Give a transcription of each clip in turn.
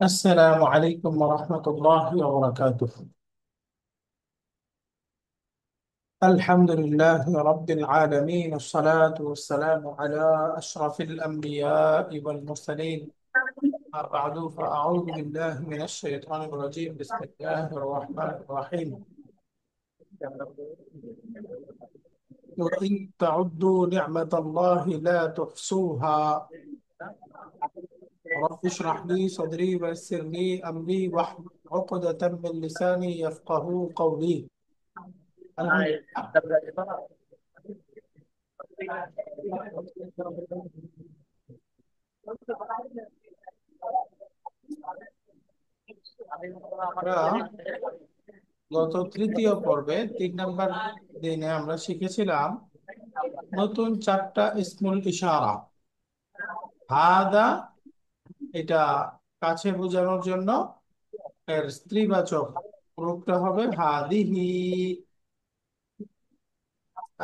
السلام عليكم ورحمة الله وبركاته. الحمد لله رب العالمين، الصلاة والسلام على أشرف الأنبياء والمرسلين. أما بعد، فأعوذ بالله من الشيطان الرجيم. بسم الله الرحمن الرحيم. وإن تعدوا نعمة الله لا تحصوها. رب اشرح لي صدري ويسر لي أمري واحلل عقدة من لساني يفقه قولي. আমরা গত তৃতীয় পর্বে 3 নম্বর দিনে আমরা শিখেছিলাম নতুন 4টা ইসমুল ইশারা। হাদা, এটা কাছে বোঝানোর জন্য এর স্ত্রীবাচক রূপটা হবে হাদিহি।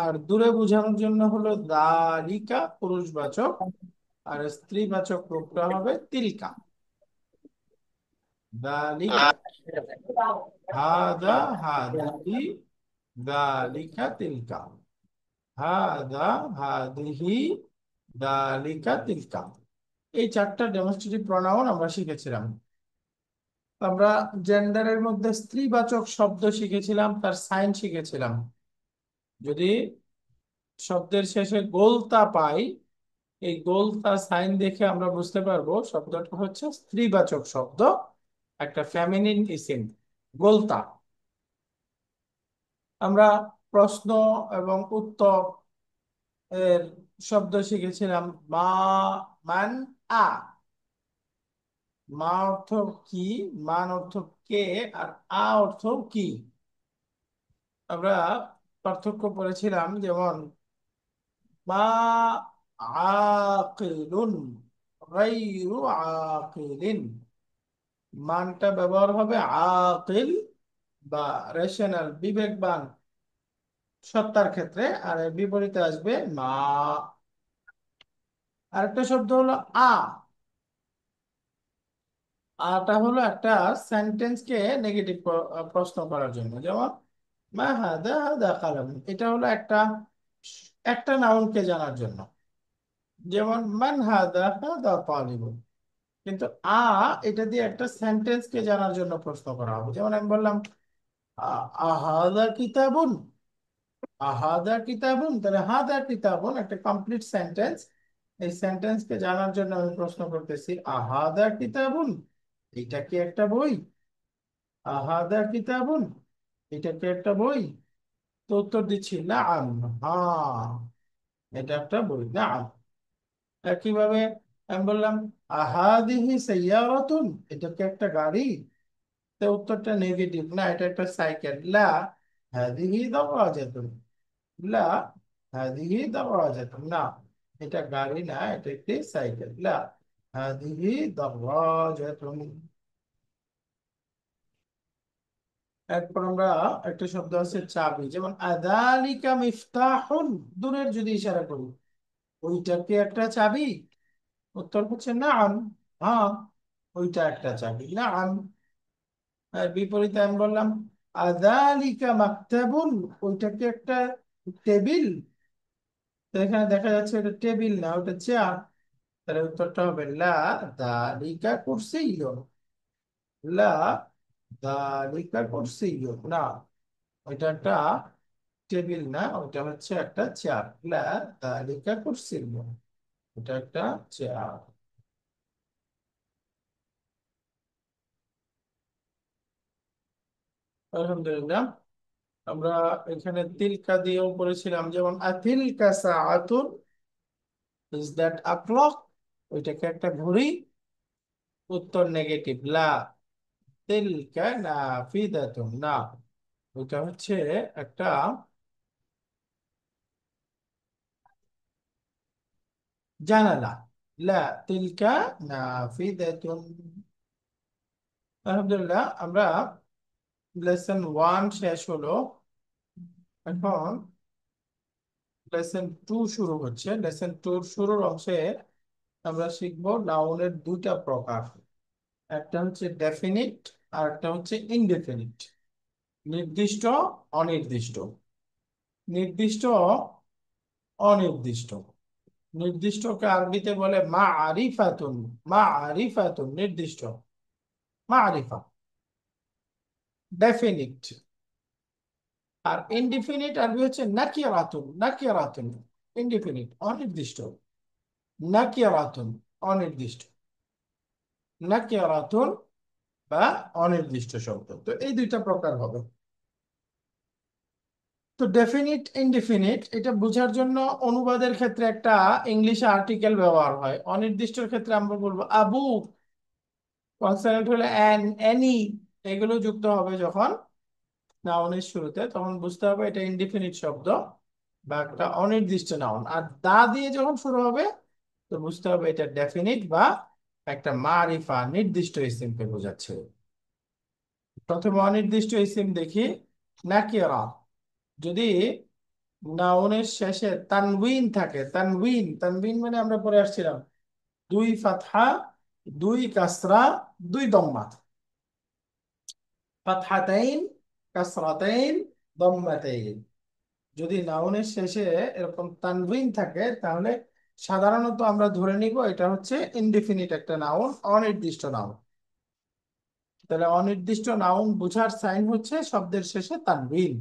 আর দূরে বোঝানোর জন্য হলো দালিকা পুরুষবাচক, আর স্ত্রীবাচক রূপটা হবে তিলকা। দালিকা, হাদা, হাদিহি, দালিকা, তিলকা। হাদা, হাদিহি, দালিকা, তিলকা। এই 4টা ডেমনস্ট্রেটিভ প্রোনাউন আমরা শিখেছিলাম। আমরা জেন্ডারের মধ্যে স্ত্রীবাচক শব্দ শিখেছিলাম, তার সাইন শিখেছিলাম। যদি শব্দের শেষে গোলতা পাই, এই গোলতা সাইন দেখে আমরা বুঝতে পারবো শব্দটা হচ্ছে স্ত্রীবাচক শব্দ, একটা ফেমিনিন ইসিম, গোলতা। আমরা প্রশ্ন এবং উত্তর এর শব্দ শিখেছিলাম। মা, মান, আ। মা অর্থ কি, মান অর্থ কে, আর আ অর্থ কি। আমরা পার্থক্য পড়েছিলাম, যেমন মা আকিলুন গায়রু আকিলিন। মানটা ব্যবহার হবে আকিল বা রেশনাল, বিবেকবান সত্তার ক্ষেত্রে, আর এর বিপরীতে আসবে মা। আরেকটা শব্দ হলো আ। আটা হলো একটা সেন্টেন্সকে নেগেটিভ প্রশ্ন করার জন্য, যেমন মা হাদা হাদা কালাম, এটা হলো একটা একটা নাউনকে জানার জন্য। যেমন মান হাদা হাদা তালিবুন। কিন্তু এটা দিয়ে একটা সেন্টেন্সকে জানার জন্য প্রশ্ন করা হবে। যেমন আমি বললাম আহাদা কিতাবুন। আহাদা কিতাবুন, তাহলে হাদা কিতাবুন একটা কমপ্লিট সেন্টেন্স। এই সেন্টেন্সকে জানার জন্য আমি প্রশ্ন করতেছি, আহাদা কিতাবুন, এটা কি একটা বই? আহাদা কিতাবুন, এটা কি একটা বই? তো উত্তর দিচ্ছি নাআম, হ্যাঁ, এটা একটা বই, নাআম। একইভাবে আমি বললাম আহাদিহি সাইয়ারাতুন, এটা কি একটা গাড়ি? তো উত্তরটা নেগেটিভ, না এটা একটা সাইকেল। লা হাদিহি দারাজাতুন। লা হাদিহি দারাজাতুন, না এটা গাড়ি না, এটা একটি সাইকেল। লা হাদিহি দারাজাতুন। এরপর আমরা একটা শব্দ আছে চাবি, যেমন আদালিকা মিফতাহুন। দূরের যদি ইশারা করি, ওইটা কি একটা চাবি? উত্তর হচ্ছে নাম, হ্যাঁ, ওইটা একটা চাবি, নাম। আর বিপরীতে আমি বললাম আদালিকা মাকতাবুন, ওইটা কি একটা টেবিল? তো এখানে দেখা যাচ্ছে এটা টেবিল না, ওটা চেয়ার। তাহলে উত্তরটা হবে লা দালিকা কুরসিয়্যুন। লা দালিকা কুরসিয়্যুন, না ওইটা একটা টেবিল না, ওইটা হচ্ছে একটা চেয়ার। লা দালিকা কুরসিয়্যুন, এটা একটা চেয়ার। আলহামদুলিল্লাহ। আমরা এখানে তিলকা দিয়েও পড়েছিলাম, যেমন আতিলকা সাআতুন, ইজ দ্যাট আ ক্লক, ওইটাকে একটা ঘড়ি? উত্তর নেগেটিভ, লা তিলকা নাফিদাতুন, না ওইটা হচ্ছে একটা জানালা। লা তিলকা নাফিদাতুন। আলহামদুলিল্লাহ, আমরা লেসন 1 শেষ হলো। এখন লেসন 2 শুরু হচ্ছে। লেসন 2 শুরুর অংশে আমরা শিখবো নাউনের 2টা প্রকার। একটা হচ্ছে ডেফিনিট আর একটা হচ্ছে ইনডেফিনিট। নির্দিষ্ট, অনির্দিষ্ট। নির্দিষ্ট, অনির্দিষ্ট। নির্দিষ্টকে আরবিতে বলে মা আরিফাতুন। মা আরিফাতুন নির্দিষ্ট, মা আরিফা। ডেফিনিট। আর ইনডিফিনিট আরবি হচ্ছে নাকিরাতুন। নাকিরাতুন ইনডিফিনিট, অনির্দিষ্ট। নাকিরাতুন অনির্দিষ্ট। নাকিরাতুন বা অনির্দিষ্ট শব্দ, তো এই দুইটা প্রকার হবে। তো ডেফিনিট, ইনডিফিনিট এটা বোঝার জন্য অনুবাদের ক্ষেত্রে একটা ইংলিশে আর্টিকেল ব্যবহার হয়। অনির্দিষ্টর ক্ষেত্রে আমরা বলবো আবু। কনসোনেন্ট হলে অ্যান, অ্যানি, এগুলো যুক্ত হবে যখন নাউনের শুরুতে, তখন বুঝতে হবে এটা ইনডিফিনিট শব্দ বা একটা অনির্দিষ্ট নাউন। আর দা দিয়ে যখন শুরু হবে, তো বুঝতে হবে এটা ডেফিনিট বা একটা মারিফা, নির্দিষ্ট ইসিমকে বোঝাচ্ছে। প্রথমে অনির্দিষ্ট ইসিম দেখি। নাকিরা। যদি নাউনের শেষে তানউইন থাকে, তানউইন, তানউইন মানে আমরা পড়ে আসছিলাম দুই ফাতহা, দুই কাসরা, দুই দম্মা। ফাতহাতাইন, কাসরাতাইন, দম্মাতাইন। যদি নাউনের শেষে এরকম তানউইন থাকে, তাহলে সাধারণত আমরা ধরে নিব এটা হচ্ছে ইনডিফিনিট একটা নাউন, অনির্দিষ্ট নাউন। তাহলে অনির্দিষ্ট নাউন বোঝার সাইন হচ্ছে শব্দের শেষে তানউইন,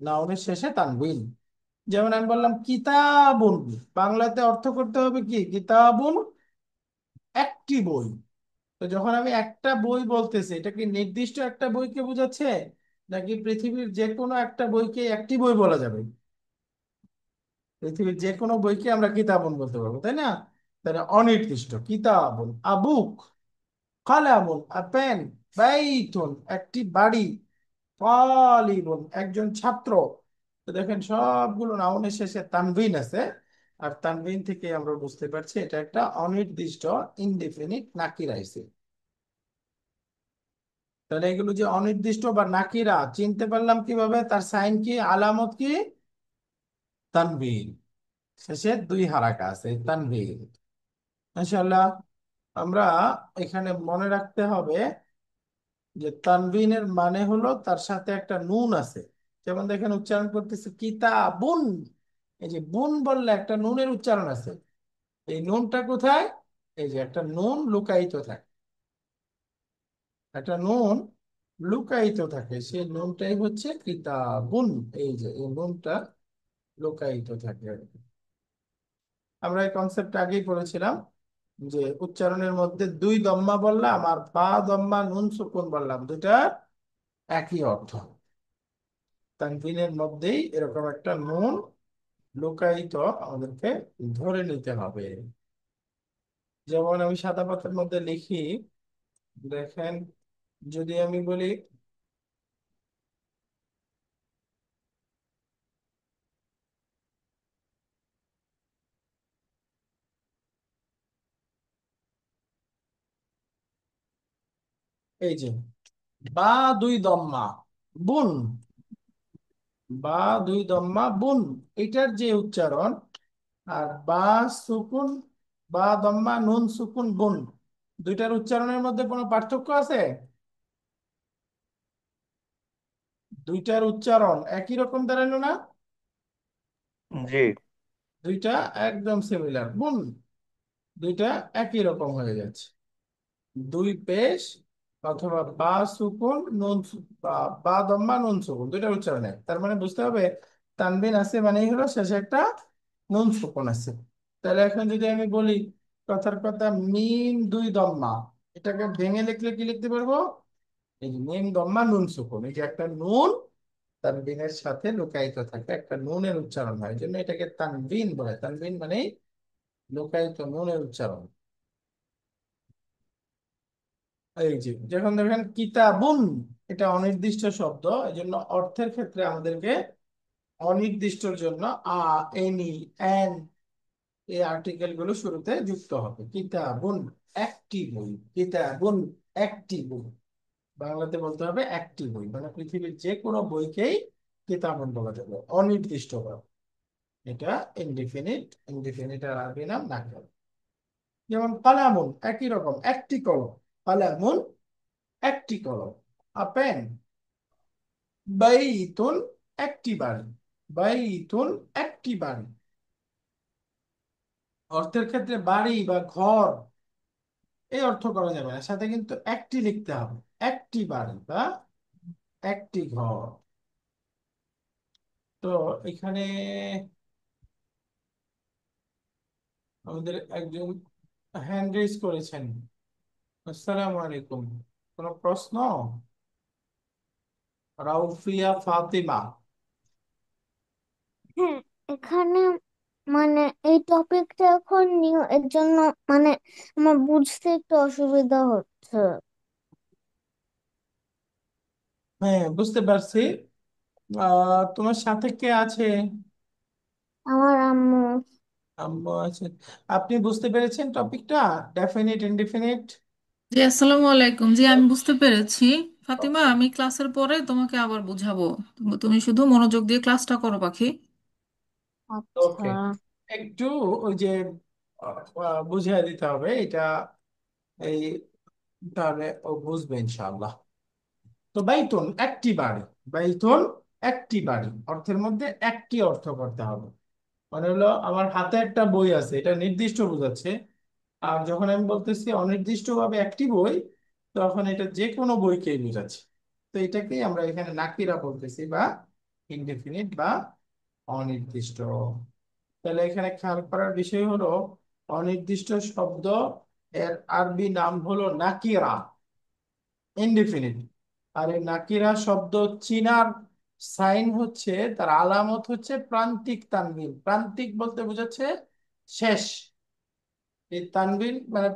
নাউনের শেষে তানউইন। যেমন আমি বললাম কিতাবুন, বাংলাতে অর্থ করতে হবে কি কিতাবুন, একটি বই। তো যখন আমি একটা বই বলতেছি, এটা কি নির্দিষ্ট একটা বইকে বোঝাচ্ছে, নাকি পৃথিবীর যে কোনো একটা বইকে একটি বই বলা যাবে? পৃথিবীর যে কোনো বইকে আমরা কিতাবুন বলতে পারবো, তাই না? তাহলে অনির্দিষ্ট। কিতাবুন, আবুক, কালামুন, পেন, বাইতুন একটি বাড়ি, তালিবুন একজন ছাত্র। তো দেখেন সবগুলো নাউনের শেষে তানভিন আছে। আর তানভিন থেকে আমরা বুঝতে পারছি এটা একটা অনির্দিষ্ট, ইনডিফিনিট নাকিরা ইসিম। তাহলে এগুলো যে অনির্দিষ্ট বা নাকিরা চিনতে পারলাম কিভাবে, তার সাইন কি, আলামত কি? তানভিন। শেষে দুই হারাকা আছে, তানভিন। ইনশাআল্লাহ আমরা এখানে মনে রাখতে হবে যে তানভিনের মানে হলো তার সাথে একটা নুন আছে। যেমন দেখেন উচ্চারণ করতেছে কিতাবুন, এই যে বুন বললে একটা নুনের উচ্চারণ আছে। এই নুনটা কোথায়? এই যে একটা নুন লুকায়িত থাকে, একটা নুন লুকায়িত থাকে, সেই নুনটাই হচ্ছে কিতাবুন। এই যে এই নুনটা লুকায়িত থাকে। আমরা এই কনসেপ্ট আগেই পড়েছিলাম যে উচ্চারণের মধ্যে দুই দম্মা বললাম আর বা দম্মা নুন সুকুন বললাম, দুটা একই অর্থ। তানভিনের মধ্যেই এরকম একটা নুন লুকায়িত আমাদেরকে ধরে নিতে হবে। যেমন আমি সাদা পাতার মধ্যে লিখি, দেখেন, যদি আমি বলি এই যে বা দুই দম্মা বুন, বা দুই দম্মা বুন, এটার যে উচ্চারণ, আর বা সুকুন, বা দম্মা নুন সুকুন বুন, দুইটার উচ্চারণের মধ্যে কোনো পার্থক্য আছে? দুইটার উচ্চারণ একই রকম দাঁড়ালো না? জি। দুইটা একদম সিমিলার, বুন, দুইটা একই রকম হয়ে যাচ্ছে। দুই পেশ অথবা বা সুকুন নুন বা বা দম্মা নুন সুকুন, দুইটা উচ্চারণ এক। তার মানে বুঝতে হবে তানবিন আছে মানেই হলো শেষে একটা নুন সুকুন আছে। তাহলে এখন যদি আমি বলি কথার কথা মিম দুই দম্মা, এটাকে ভেঙে লিখলে কি লিখতে পারবো? এই যে মিম দম্মা নুন সুকুন, এই যে একটা নুন তানবিনের সাথে লুকায়িত থাকে, একটা নুনের উচ্চারণ হয়, এই জন্য এটাকে তানবিন বলে। তানবিন মানে লুকায়িত নুনের উচ্চারণ। এই যে যখন দেখেন কিতাবুন, এটা অনির্দিষ্ট শব্দ, এই জন্য অর্থের ক্ষেত্রে আমাদেরকে অনির্দিষ্টর জন্য আ, এনি, এন, এই আর্টিকেল গুলো শুরুতে যুক্ত হবে। কিতাবুন একটি বই, কিতাবুন একটি বই। বাংলাতে বলতে হবে একটি বই, মানে পৃথিবীর যে কোনো বইকেই কিতাবুন বলা যাবে, অনির্দিষ্ট ভাবে। এটা ইনডিফিনিট, ইনডিফিনিট আর আরবি নাম নাকেল। যেমন কালামুন একই রকম, একটি কলম। কালামুন একটি কলম, আ পেন। বাইতুন একটি বাড়ি, বাইতুন একটি বাড়ি। অর্থের ক্ষেত্রে বাড়ি বা ঘর এই অর্থ করা যাবে না, সাথে কিন্তু একটি লিখতে হবে। একটি বাড়ি বা একটি ঘর। তো এখানে আমাদের একজন হ্যান্ড রেজ করেছেন। আসসালামু আলাইকুম, কোনো প্রশ্ন? রাউফিয়া ফাতিমা। হ্যাঁ, এখানে মানে এই টপিকটা এখন নিউ, এর জন্য মানে আমার বুঝতে একটু অসুবিধা হচ্ছে। হ্যাঁ, বুঝতে পারছি। তোমার সাথে কে আছে? আমার আম্মু। আম্মু আছে। আপনি বুঝতে পেরেছেন টপিকটা? Definite, indefinite. জি, আসসালামু আলাইকুম। জি, আমি বুঝতে পেরেছি। ফাতিমা, আমি ক্লাসের পরে তোমাকে আবার বুঝাবো। তুমি শুধু মনোযোগ দিয়ে ক্লাসটা করো পাখি। আচ্ছা। ওকে, একটু ওই যে বুঝিয়ে দিতে হবে এটা, এই, তাহলে ও বুঝবে ইনশাআল্লাহ। তো বাইতুন একটি বাড়ি, বাইতুন একটি বাড়ি অর্থের মধ্যে একটি অর্থ করতে হবে। মানে হলো আমার হাতে একটা বই আছে, এটা নির্দিষ্ট বোঝাচ্ছে। আর যখন আমি বলতেছি অনির্দিষ্টভাবে একটি বই, তখন এটা যে কোনো বইকেই বোঝাচ্ছে। তো এটাকেই আমরা এখানে নাকিরা বলতেছি, বা ইনডেফিনিট বা অনির্দিষ্ট। তাহলে এখানে খেয়াল করার বিষয় হলো অনির্দিষ্ট শব্দ এর আরবি নাম হলো নাকিরা, ইনডিফিনিট। আর এই নাকিরা শব্দ চিনার সাইন হচ্ছে, তার আলামত হচ্ছে প্রান্তিক তানবিন। প্রান্তিক বলতে বোঝাচ্ছে শেষ। এই তানবিন মানে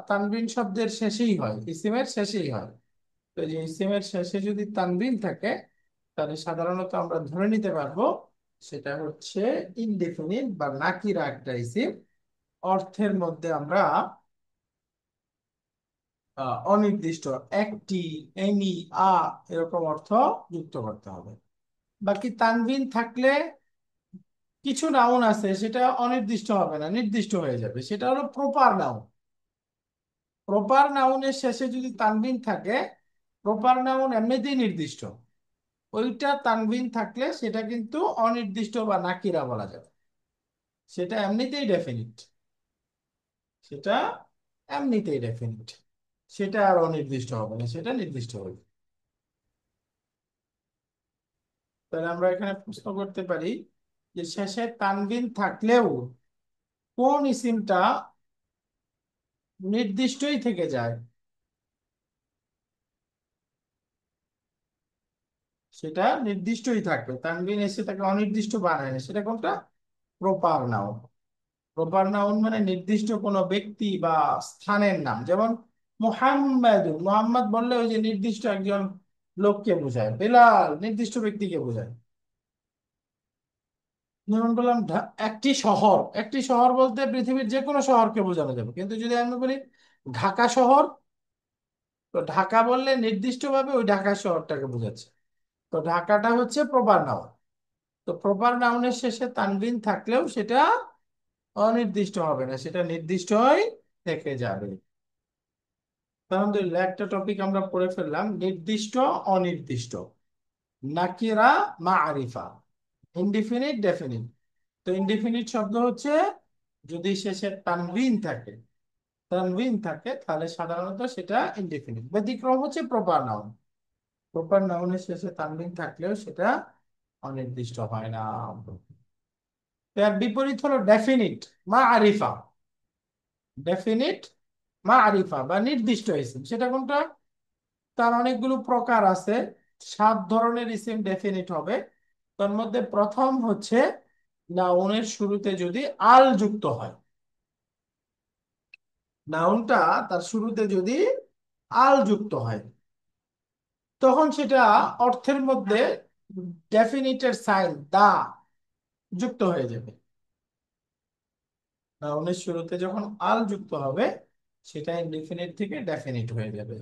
তানবিন শব্দের শেষেই হয়, ইসিমের শেষেই হয়। তো এই যে ইসিমের শেষে যদি তানবিন থাকে, তাহলে সাধারণত আমরা ধরে নিতে পারবো সেটা হচ্ছে ইনডেফিনিট বা নাকিরা একটা ইসিম। অর্থের মধ্যে আমরা অনির্দিষ্ট, একটি, এনি, আ এরকম অর্থ যুক্ত করতে হবে। বাকি তানবিন থাকলে কিছু নাউন আছে সেটা অনির্দিষ্ট হবে না, নির্দিষ্ট হয়ে যাবে, সেটা হলো প্রপার নাউন। প্রপার নাউনের শেষে যদি তানবিন থাকে, প্রপার নাউন এমনিতেই নির্দিষ্ট, ওইটা তানবিন থাকলে সেটা কিন্তু অনির্দিষ্ট বা নাকিরা বলা যাবে। সেটা এমনিতেই ডেফিনিট, সেটা এমনিতেই ডেফিনিট, সেটা আর অনির্দিষ্ট হবে না, সেটা নির্দিষ্ট হবে। তাহলে আমরা এখানে প্রশ্ন করতে পারি যে শেষে তানবিন থাকলেও কোন ইসিমটা নির্দিষ্টই থেকে যায়, সেটা নির্দিষ্টই থাকবে, তানবিন এসে তাকে অনির্দিষ্ট বানায় না, সেটা কোনটা? Proper noun. প্রপার নাউন মানে নির্দিষ্ট কোনো ব্যক্তি বা স্থানের নাম। যেমন মুহাম্মাদুন, মুহাম্মদ বললে ওই যে নির্দিষ্ট একজন লোককে বোঝায়। বেলাল নির্দিষ্ট ব্যক্তিকে বোঝায়। যেমন বললাম একটি শহর, একটি শহর বলতে পৃথিবীর যে কোনো শহরকে বোঝানো যাবে। কিন্তু যদি আমি বলি ঢাকা শহর, তো ঢাকা বললে নির্দিষ্টভাবে ওই ঢাকা শহরটাকে বোঝাচ্ছে। তো ঢাকাটা হচ্ছে প্রপার নাউন। তো প্রপার নাউনের শেষে তানবিন থাকলেও সেটা অনির্দিষ্ট হবে না, সেটা নির্দিষ্টই থেকে যাবে। আলহামদুলিল্লাহ, একটা টপিক আমরা পড়ে ফেললাম, নির্দিষ্ট, অনির্দিষ্ট, নাকিরা, মাআরিফা, ইনডিফিনিট, ডেফিনিট। তো ইনডিফিনিট শব্দ হচ্ছে যদি শেষে তানবিন থাকে, তানবিন থাকে তাহলে সাধারণত সেটা ইনডিফিনিট। ব্যতিক্রম হচ্ছে প্রপার নাউন। প্রপার নাউনের শেষে তানবিন থাকলেও সেটা অনির্দিষ্ট হয় না। এর বিপরীত হলো ডেফিনিট, মাআরিফা। ডেফিনিট, মাআরিফা বা নির্দিষ্ট ইসিম, সেটা কোনটা? তার অনেকগুলো প্রকার আছে। 7 ধরনের ইসিম ডেফিনিট হবে। তার মধ্যে প্রথম হচ্ছে নাউনের শুরুতে যদি আল যুক্ত হয়। নাউনটা তার শুরুতে যদি আল যুক্ত হয়, তখন সেটা অর্থের মধ্যে ডেফিনিটের সাইন দা যুক্ত হয়ে যাবে। নাউনের শুরুতে যখন আল যুক্ত হবে, সেটা ইনডিফিনিট থেকে ডেফিনিট হয়ে যাবে।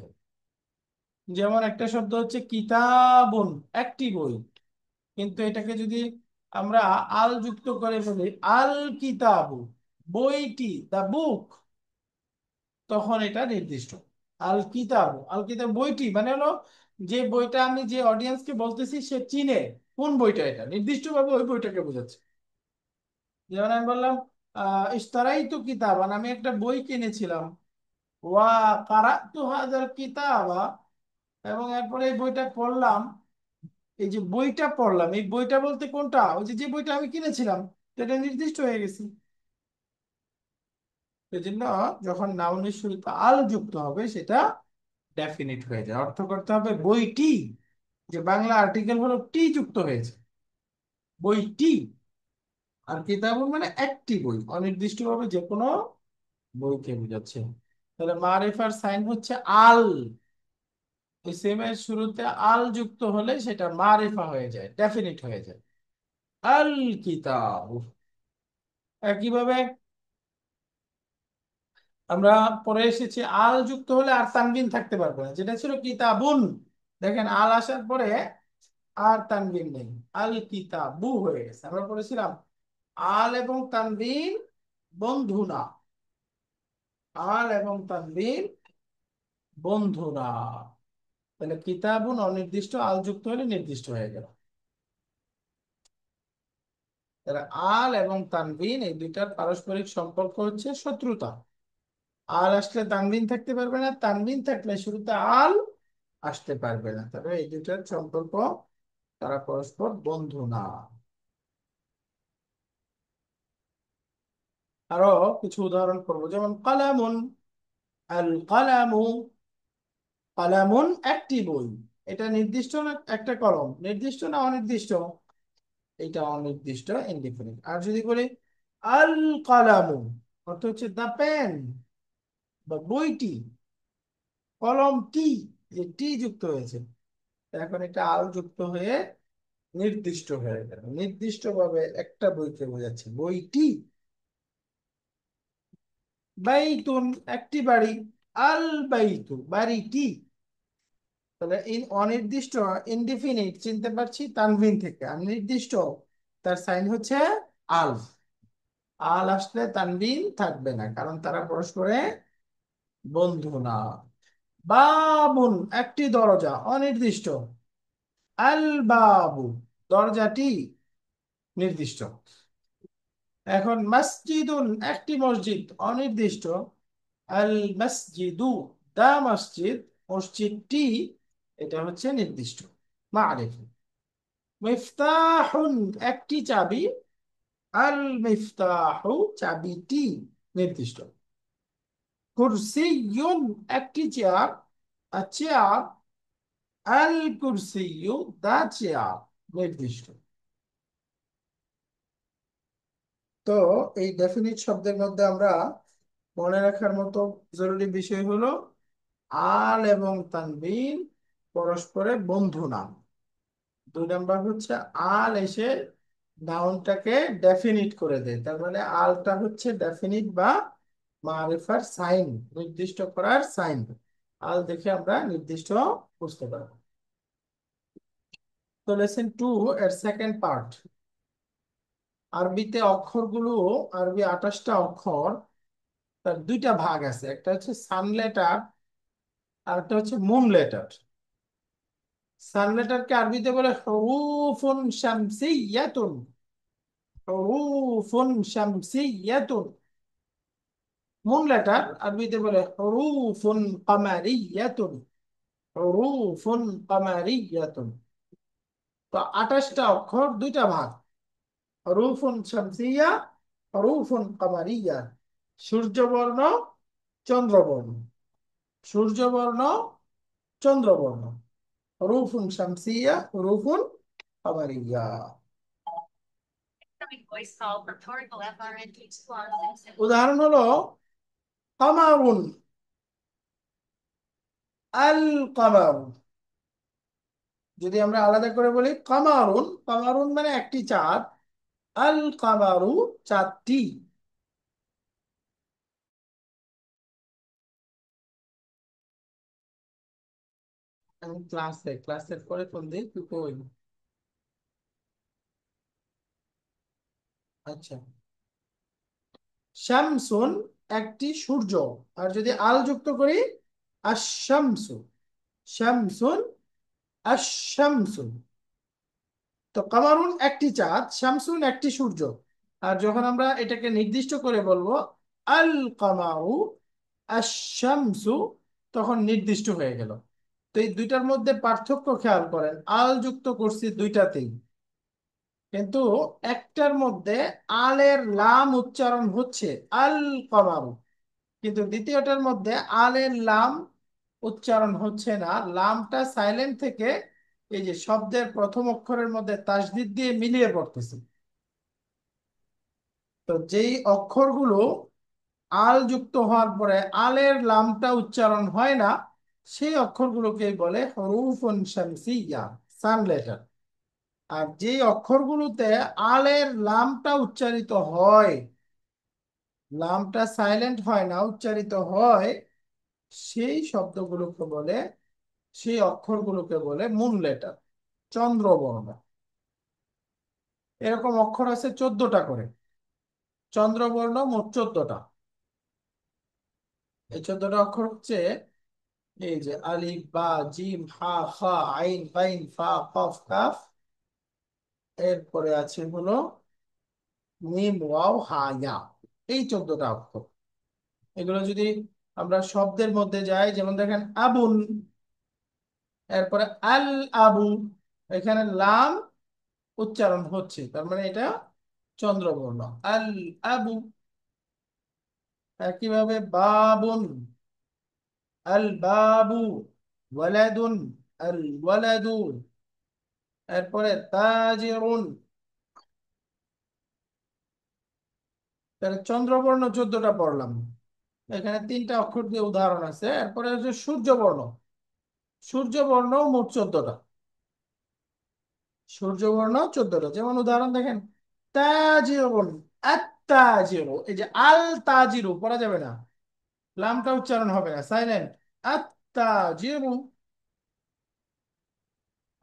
যেমন একটা শব্দ হচ্ছে কিতাবুন, একটি বই। কিন্তু এটাকে যদি আমরা আল যুক্ত করে বলি আল কিতাবু, বইটি, দা বুক, তখন এটা নির্দিষ্ট। আল কিতাব, আল কিতাব বইটি মানে হলো যে বইটা আমি যে অডিয়েন্সকে বলতেছি সে চিনে কোন বইটা, এটা নির্দিষ্টভাবে ওই বইটাকে বোঝাচ্ছে। যেমন আমি বললাম ইশতারাইতু কিতাবান, আমি একটা বই কিনেছিলাম। ওয়া কারাতু হাযাল কিতাবা, এবং এরপরে এই বইটা পড়লাম। এই যে বইটা পড়লাম, এই বইটা বলতে কোনটা, ওই যে যে বইটা আমি কিনেছিলাম, তো এটা নির্দিষ্ট হয়ে গেছে। এই জন্য যখন নাউনের শুরুতে আল যুক্ত হবে সেটা ডেফিনিট হয়ে যায়। অর্থ করতে হবে বইটি, যে বাংলা আর্টিকেল হলো টি যুক্ত হয়েছে, বইটি। আর কিতাবুন মানে একটি বই, অনির্দিষ্টভাবে যে কোনো বইকে বোঝাচ্ছে। তাহলে মারিফার সাইন হচ্ছে আল। ইসমের শুরুতে আল যুক্ত হলে সেটা মারিফা হয়ে যায়, ডেফিনিট হয়ে যায়। আল কিতাব। একইভাবে আমরা পরে এসেছি আল যুক্ত হলে আর তানবিন থাকতে পারবে না, যেটা ছিল কিতাবুন। দেখেন আল আসার পরে আর তানবিন নেই, আল কিতাবু হয়ে গেছে। আমরা পড়েছিলাম আল এবং তানবিন বন্ধু না, আল এবং তানবিন বন্ধু না। তাহলে কিতাবুন অনির্দিষ্ট, আল যুক্ত হলে নির্দিষ্ট হয়ে গেল। তাহলে আল এবং তানবিন এই দুইটার পারস্পরিক সম্পর্ক হচ্ছে শত্রুতা। আল আসলে তানবিন থাকতে পারবে না, তানবিন থাকলে শুরুতে আল আসতে পারবে না, তবে এই দুইটার সম্পর্ক, তারা পরস্পর বন্ধু না। আরো কিছু উদাহরণ করবো, যেমন কালামুন, আল কালামু। কালামুন একটি বই, এটা নির্দিষ্ট না, একটা কলম নির্দিষ্ট না অনির্দিষ্ট, এটা অনির্দিষ্ট, ইনডিফিনিট। আর যদি বলি আল কালামু, অর্থ হচ্ছে দা পেন বা বইটি, কলমটি, যে টি যুক্ত হয়েছে, এখন এটা আল যুক্ত হয়ে নির্দিষ্ট হয়ে গেল, নির্দিষ্ট ভাবে একটা বইকে বোঝাচ্ছে বইটি। বাইতুন একটি বাড়ি, আল বাইতু বাড়িটি। তাহলে অনির্দিষ্ট, ইনডিফিনিট চিনতে পারছি তানভিন থেকে, আর নির্দিষ্ট তার সাইন হচ্ছে আল। আল আসলে তানবিন থাকবে না, কারণ তারা পরস্পরে বন্ধু না। বাবুন একটি দরজা, অনির্দিষ্ট। আল বাবু দরজাটি, নির্দিষ্ট। এখন মসজিদুন একটি মসজিদ, অনির্দিষ্ট। আল মসজিদু দা মসজিদ, মসজিদটি, এটা হচ্ছে নির্দিষ্ট, মারিফা। মিফতাহুন একটি চাবি, আল মিফতাহু চাবিটি, নির্দিষ্ট। কুরসিয়ুন একটি চেয়ার, আর চেয়ার, আল কুরসিয়ু দা চেয়ার, নির্দিষ্ট। তো এই ডেফিনিট শব্দের মধ্যে আমরা মনে রাখার মতো জরুরি বিষয় হলো আল এবং তানবিন পরস্পরের বন্ধু নাম। 2 নাম্বার হচ্ছে আল এসে নাউনটাকে ডেফিনিট করে দেয়, তার মানে আলটা হচ্ছে ডেফিনিট বা মারিফার সাইন, নির্দিষ্ট করার সাইন। আল দেখে আমরা নির্দিষ্ট বুঝতে পারবো। তো লেসন 2 এর সেকেন্ড পার্ট। আরবিতে অক্ষরগুলো, আরবি 28টা অক্ষর, তার 2টা ভাগ আছে, একটা হচ্ছে সান লেটার আর একটা হচ্ছে মুন লেটার। সান লেটারকে আরবিতে বলে হুরুফুন শামসিয়াতুন, হুরুফুন শামসিয়াতুন। মুন লেটার আরবিতে বলে হুরুফুন কামারিয়াতুন, হুরুফুন কামারিয়াতুন। তো 28টা অক্ষর, 2টা ভাগ, হরুফুন শামসিয়া, হরুফুন কামারিয়া। সূর্যবর্ণ, চন্দ্রবর্ণ, সূর্যবর্ণ, চন্দ্রবর্ণ, হরুফুন শামসিয়া, হরুফুন কামারিয়া। উদাহরণ হলো কামারুন, আল কামার। যদি আমরা আলাদা করে বলি কামারুন, কামারুন মানে একটি চাঁদ, আল কামারু চাঁদটি। আমি ক্লাসের পরে ফোন দিই, তুই কই? আচ্ছা, শামসুন একটি সূর্য, আর যদি আল যুক্ত করি আশ-শামসু, শামসুন, আশ-শামসু। তো কামারুন একটি চাঁদ, শামসুন একটি সূর্য। আর যখন আমরা এটাকে নির্দিষ্ট করে বলবো আল কামারু, আশ-শামসু, তখন নির্দিষ্ট হয়ে গেল। তো এই দুইটার মধ্যে পার্থক্য খেয়াল করেন, আল যুক্ত করছি দুইটাতেই, কিন্তু একটার মধ্যে আলের লাম উচ্চারণ হচ্ছে আল কামারু, কিন্তু দ্বিতীয়টার মধ্যে আলের লাম উচ্চারণ হচ্ছে না, লামটা সাইলেন্ট থেকে এই যে শব্দের প্রথম অক্ষরের মধ্যে তাসদিদ দিয়ে মিলিয়ে পড়তেছে। তো যেই অক্ষরগুলো আল যুক্ত হওয়ার পরে আলের লামটা উচ্চারণ হয় না, সেই অক্ষরগুলোকেই বলে হরুফুন শামসিয়া, সান লেটার। আর যেই অক্ষরগুলোতে আলের লামটা উচ্চারিত হয়, লামটা সাইলেন্ট হয় না, উচ্চারিত হয়, সেই শব্দগুলোকে বলে, সেই অক্ষরগুলোকে বলে মুন লেটার, চন্দ্রবর্ণ। এরকম অক্ষর আছে 14টা করে, চন্দ্রবর্ণ মোট 14টা। এই 14টা অক্ষর হচ্ছে এই যে আলিফ, বা, জিম, হা, খা, আইন, গাইন, ফা, কফ, কাফ। এরপরে আছে হলো মিম, ওয়াও, হা, ইয়া। এই 14টা অক্ষর। এগুলো যদি আমরা শব্দের মধ্যে যাই, যেমন দেখেন আবুন, এরপরে আল আবু, এখানে লাম উচ্চারণ হচ্ছে, তার মানে এটা চন্দ্রবর্ণ, আল আবু। একইভাবে বাবুন, আল বাবু, ওয়ালাদুন, আল ওয়ালাদু। এরপরে তাজিরুন, তাহলে চন্দ্রবর্ণ 14টা পড়লাম। এখানে 3টা অক্ষর দিয়ে উদাহরণ আছে। এরপরে হচ্ছে সূর্যবর্ণ, সূর্যবর্ণ মোট 14টা, সূর্যবর্ণ 14টা। যেমন উদাহরণ দেখেন, তাজিরুন, আত্তাজিরু, এই যে আল তাজিরু পড়া যাবে না, লামটা উচ্চারণ হবে না, সাইলেন্ট, আত্তাজিরু।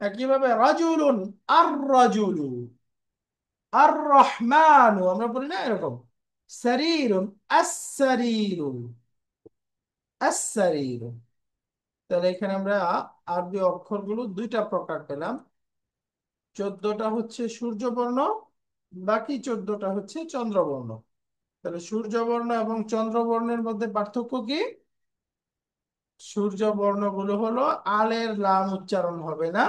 একইভাবে রাজুলুন, আর রাজুলু, আর রহমানু, আমরা বলি না এরকম, শরীরুন, আস-শরীরু, আস-শরীরু। তাহলে এখানে আমরা আরবি অক্ষরগুলো 2টা প্রকার পেলাম, 14টা হচ্ছে সূর্যবর্ণ, বাকি 14টা হচ্ছে চন্দ্রবর্ণ। তাহলে সূর্যবর্ণ এবং চন্দ্রবর্ণের মধ্যে পার্থক্য কি? সূর্য বর্ণগুলো হলো আলের লাম উচ্চারণ হবে না,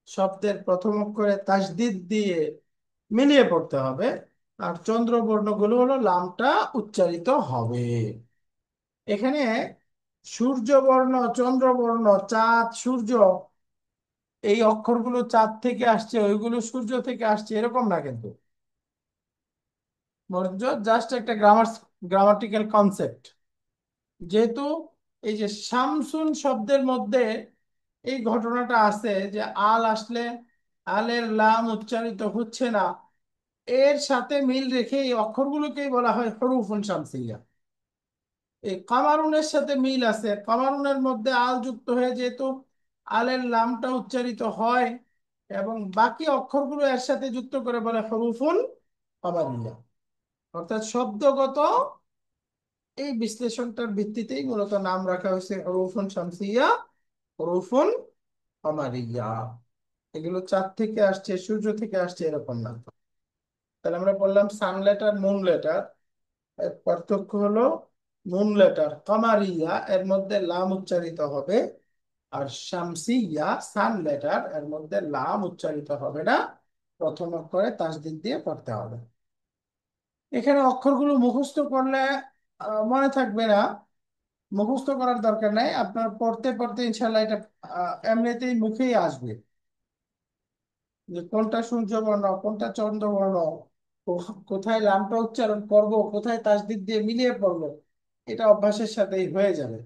শব্দের প্রথম অক্ষরে তাসদিদ দিয়ে মিলিয়ে পড়তে হবে। আর চন্দ্র বর্ণগুলো হলো লামটা উচ্চারিত হবে। এখানে সূর্যবর্ণ, চন্দ্রবর্ণ, চাঁদ, সূর্য, এই অক্ষরগুলো চাঁদ থেকে আসছে, ওইগুলো সূর্য থেকে আসছে, এরকম না কিন্তু, বরঞ্চ জাস্ট একটা গ্রামাটিক্যাল কনসেপ্ট। যেহেতু এই যে শামসুন শব্দের মধ্যে এই ঘটনাটা আছে যে আল আসলে আলের লাম উচ্চারিত হচ্ছে না, এর সাথে মিল রেখে এই অক্ষরগুলোকেই বলা হয় হরুফুন শামসিয়া। এই কামারুনের সাথে মিল আছে, কামারুনের মধ্যে আল যুক্ত হয়ে যেহেতু আলের লামটা উচ্চারিত হয়, এবং বাকি অক্ষরগুলো এর সাথে যুক্ত করে বলে হরুফুন কামারিয়া। অর্থাৎ শব্দগত এই বিশ্লেষণটার ভিত্তিতেই মূলত নাম রাখা হয়েছে হরুফুন শামসিয়া, হরুফুন কামারিয়া। এগুলো চাঁদ থেকে আসছে, সূর্য থেকে আসছে, এরকম না। তাহলে আমরা বললাম সান লেটার, মুন লেটার। এর পার্থক্য হলো মুন লেটার কামারিয়া, এর মধ্যে লাম উচ্চারিত হবে, আর শামসিয়া সান লেটার, এর মধ্যে লাম উচ্চারিত হবে না, প্রথম অক্ষরে তাসদিদ দিয়ে পড়তে হবে। এখানে অক্ষরগুলো মুখস্থ করলে মনে থাকবে না, মুখস্থ করার দরকার নাই, আপনার পড়তে পড়তে ইনশাল্লাহ এটা এমনিতেই মুখেই আসবে, যে কোনটা সূর্যবর্ণ, কোনটা চন্দ্রবর্ণ, কোথায় লামটা উচ্চারণ করব, কোথায় তাসদিদ দিয়ে মিলিয়ে পড়বো, এটা অভ্যাসের সাথেই হয়ে যাবে।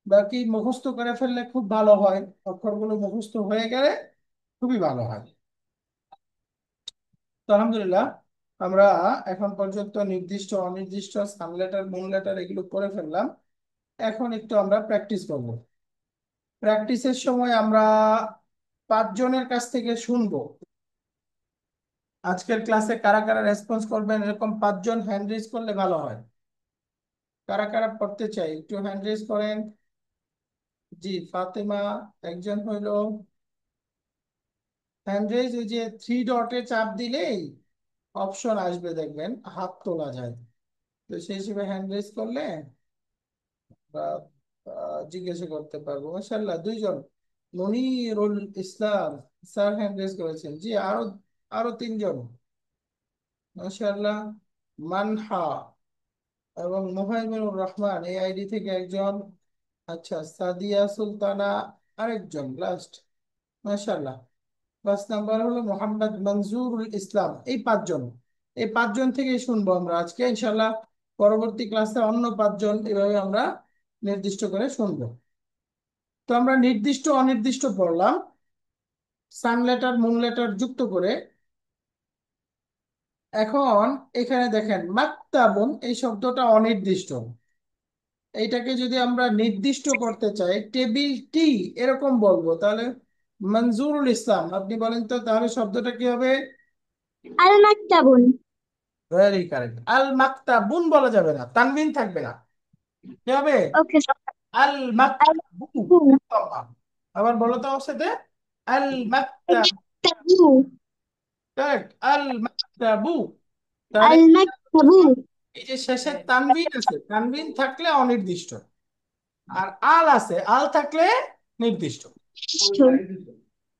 বাকি মুখস্থ করে ফেললে খুব ভালো হয়, অক্ষরগুলো মুখস্থ হয়ে গেলে খুবই ভালো হয়। তো আলহামদুলিল্লাহ, আমরা এখন পর্যন্ত নির্দিষ্ট, অনির্দিষ্ট, সান লেটার, মুন লেটার এগুলো করে ফেললাম। এখন একটু আমরা প্র্যাকটিস করব। প্র্যাকটিসের সময় আমরা 5 জনের কাছ থেকে শুনবো আজকের ক্লাসে কারা কারা রেসপন্স করবেন, এরকম 5 জন হ্যান্ড রেজ করলে ভালো হয়। কারা কারা পড়তে চাই একটু হ্যান্ড রেজ করেন। জি ফাতেমা একজন হইলো হ্যান্ড রেজ, ওই যে থ্রি ডটে চাপ দিলেই অপশন আসবে, দেখবেন হাত তোলা যায়। তো সেই হিসেবে হ্যান্ড রেজ করলে বা জিজ্ঞাসা করতে পারবো। মাশাআল্লাহ, দুইজন। মনিরুল ইসলাম স্যার হ্যান্ড রেজ করেছেন। জি, আরো আরো তিনজন। মাশাআল্লাহ, মানহা এবং মুহাইমিনুর রহমান এই আইডি থেকে একজন। আচ্ছা, সাদিয়া সুলতানা আরেকজন, লাস্ট। মাশাআল্লাহ। 5 নাম্বার হলো মোহাম্মদ মনজুরুল ইসলাম। এই পাঁচজন, এই পাঁচজন থেকেই শুনবো আমরা আজকে ইনশাল্লাহ। পরবর্তী ক্লাসে অন্য পাঁচজন এভাবে আমরা নির্দিষ্ট করে শুনবো। তো আমরা নির্দিষ্ট অনির্দিষ্ট পড়লাম, সান লেটার মুন লেটার যুক্ত করে। এখন এখানে দেখেন মাকতাবুন, এই শব্দটা অনির্দিষ্ট। এইটাকে যদি আমরা নির্দিষ্ট করতে চাই, টেবিল টি এরকম বলবো, তাহলে মনজুরুল ইসলাম, আপনি বলেন তো তাহলে শব্দটা কি হবে? আল মাকতাবুন। Very correct. আল মাকতাবুন বলা যাবে না, তানবিন থাকবে না। কি হবে? ওকে। আল আল মাকতাবু। মাকতাবু। আবার বলো তো আমার সাথে, আল মাকতাব। মাকতাবু। কারেক্ট, আল মাকতাবু। তাহলে আল মাকতাবু। এই যে শেষে তানবিন আছে, তানবিন থাকলে অনির্দিষ্ট, আর আল আছে, আল থাকলে নির্দিষ্ট।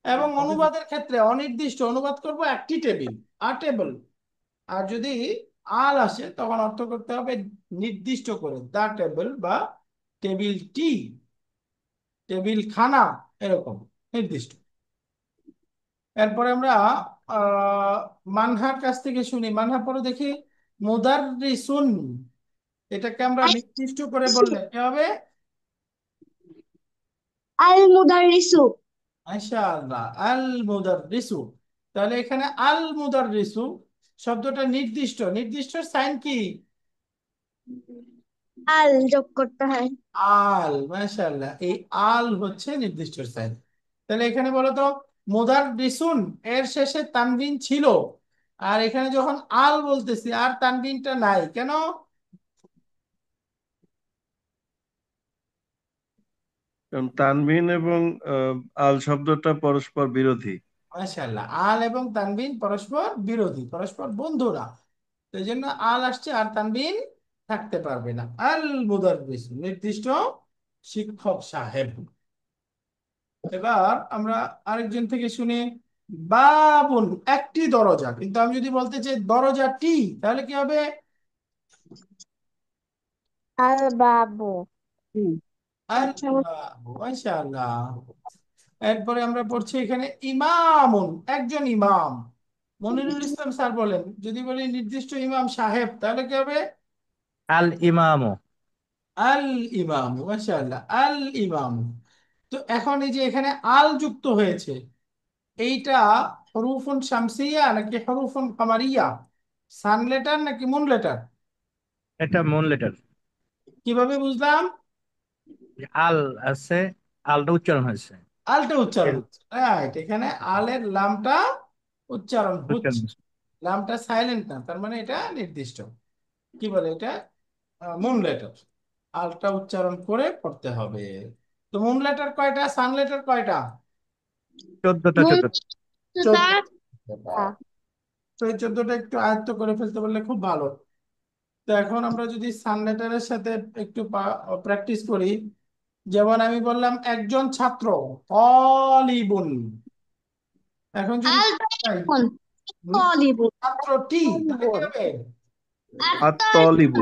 এবং অনুবাদের ক্ষেত্রে অনির্দিষ্ট অনুবাদ করব একটি টেবিল, আ টেবল। আর যদি আল আসে তখন অর্থ করতে হবে নির্দিষ্ট করে, দা টেবিল বা টেবিল টি, টেবিল খানা, এরকম নির্দিষ্ট। এরপরে আমরা আহ মানহার কাছ থেকে শুনি। মানহা পরে দেখি মুদাররিসুন, এটাকে আমরা নির্দিষ্ট করে বললে কি হবে? আল মুদাররিসু। মাশাআল্লাহ, আল মুদাররিসু। তাহলে এখানে আল মুদাররিসু শব্দটা নির্দিষ্ট, নির্দিষ্ট সাইন কি? আল যোগ করতে হয়। আল। মাশাআল্লাহ, এই আল হচ্ছে নির্দিষ্ট সাইন। তাহলে এখানে বলো তো, মুদাররিসুন এর শেষে তানবিন ছিল, আর এখানে যখন আল বলতেছি আর তানবিনটা নাই কেন? কারণ তানভিন এবং আহ, আল শব্দটা পরস্পর বিরোধী। মাশাআল্লাহ, আল এবং তানবিন পরস্পর বিরোধী, পরস্পর বন্ধু না। তো এই জন্য আল আসছে আর তানবিন থাকতে পারবে না। আল মুদাররিস নির্দিষ্ট শিক্ষক সাহেব। এবার আমরা আরেকজন থেকে শুনি। বাবুন একটি দরজা, কিন্তু আমি যদি বলতে চাই দরজাটি, তাহলে কি হবে? আল বাবু। আল আচ্ছা। বাবু। মাশাআল্লাহ। এরপরে আমরা পড়ছি এখানে ইমামুন একজন ইমাম। মনিরুল ইসলাম স্যার বলেন, যদি বলি নির্দিষ্ট ইমাম সাহেব, তাহলে কি হবে? আল ইমামু। আল ইমাম। মাশাআল্লাহ, আল ইমাম। তো এখন এই যে এখানে আল যুক্ত হয়েছে, এইটা হরুফুন শামসিয়া নাকি হরুফুন কামারিয়া? সান লেটার নাকি মুন লেটার? এটা মূল লেটার। কিভাবে বুঝলাম? আল আছে, আলটা উচ্চারণ হয়েছে। আলটা উচ্চারণ এর হচ্ছে, রাইট। এখানে আলের লামটা উচ্চারণ উচ্চারণ হচ্ছে, হয়েছে। লামটা সাইলেন্ট না, তার মানে এটা নির্দিষ্ট। কি বলে এটা? Moon letter. আলটা উচ্চারণ করে পড়তে হবে। তো মুন লেটার কয়টা, সান লেটার কয়টা? 14টা, 14টা। 14। তো এই 14টা একটু আয়ত্ত করে ফেলতে পারলে খুব ভালো। তো এখন আমরা যদি সান লেটারের সাথে একটু প্র্যাকটিস করি, যেমন আমি বললাম একজন ছাত্র, অলিবুন। এখন যদি আল চাই, তলিবুন। ছাত্রটি, তাহলে কি তলিবুন। হবে? আত-তলিবু।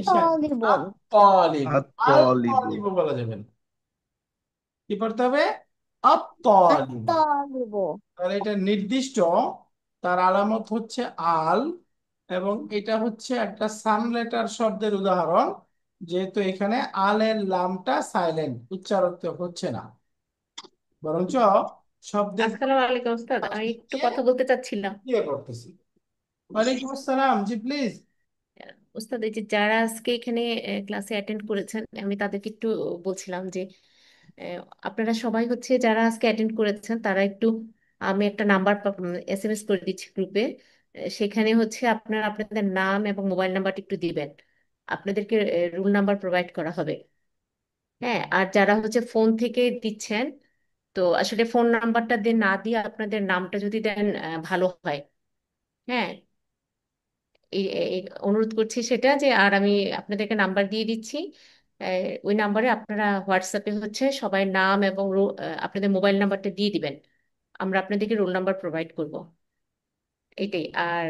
তলিবুন। আত-তলিবু। আত-তলিবু। আল-তলিবু বলা যাবে না, কি পড়তে হবে? আত-তলিবু। তলিবু। তাহলে এটা নির্দিষ্ট, তার আলামত হচ্ছে আল, এবং এটা হচ্ছে একটা সান লেটার শব্দের উদাহরণ, যেহেতু এখানে আলের লামটা সাইলেন্ট, উচ্চারিত হচ্ছে না, বরঞ্চ শব্দের আসসালামু আলাইকুম ওস্তাদ, আমি একটু দিয়ে কথা বলতে চাচ্ছিলাম। দিয়ে করতেছি। ওয়ালাইকুম আসসালাম, জি প্লিজ। ওস্তাদ, এই যে যারা আজকে এখানে ক্লাসে অ্যাটেন্ড করেছেন, আমি তাদেরকে একটু বলছিলাম যে আপনারা সবাই হচ্ছে যারা আজকে অ্যাটেন্ড করেছেন তারা একটু, আমি একটা নাম্বার এসএমএস করে দিচ্ছি গ্রুপে, সেখানে হচ্ছে আপনারা আপনাদের নাম এবং মোবাইল নাম্বারটা একটু দিবেন। আপনাদেরকে রুল নাম্বার প্রোভাইড করা হবে। হ্যাঁ, আর যারা হচ্ছে ফোন থেকে দিচ্ছেন, তো আসলে ফোন নাম্বারটা দিয়ে না দিয়ে আপনাদের নামটা যদি দেন ভালো হয়। হ্যাঁ, অনুরোধ করছি সেটা যে, আর আমি আপনাদেরকে নাম্বার দিয়ে দিচ্ছি। ওই নাম্বারে আপনারা হোয়াটসঅ্যাপে হচ্ছে সবাই নাম এবং আপনাদের মোবাইল নাম্বারটা দিয়ে দিবেন। আমরা আপনাদেরকে রোল নাম্বার প্রোভাইড করব। এইটাই। আর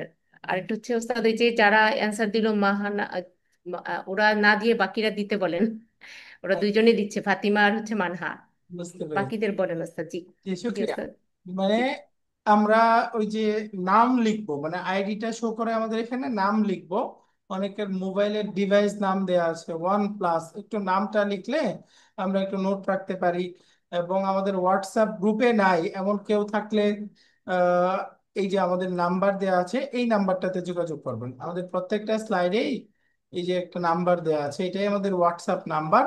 আরেকটা হচ্ছে ওস্তাদ, এই যে যারা অ্যান্সার দিল মাহানা, ওরা না দিয়ে বাকিরা দিতে বলেন। ওরা দুইজনে দিচ্ছে, ফাতিমা আর হচ্ছে মানহা। বুঝতে পেরেছি। বাকিদের বলেন ওস্তাদ। জি। জি, জি শুক্রিয়া। ওস্তাদ। মানে জি। আমরা ওই যে নাম লিখবো, মানে আইডিটা শো করে আমাদের এখানে নাম লিখবো। অনেকের মোবাইলের ডিভাইস নাম দেওয়া আছে ওয়ান প্লাস, একটু নামটা লিখলে আমরা একটু নোট রাখতে পারি। এবং আমাদের হোয়াটসঅ্যাপ গ্রুপে নাই এমন কেউ থাকলে আহ, এই যে আমাদের নাম্বার দেওয়া আছে এই নাম্বারটাতে যোগাযোগ করবেন। আমাদের প্রত্যেকটা স্লাইডেই এই যে একটা নাম্বার দেওয়া আছে, এটাই আমাদের হোয়াটসঅ্যাপ নাম্বার।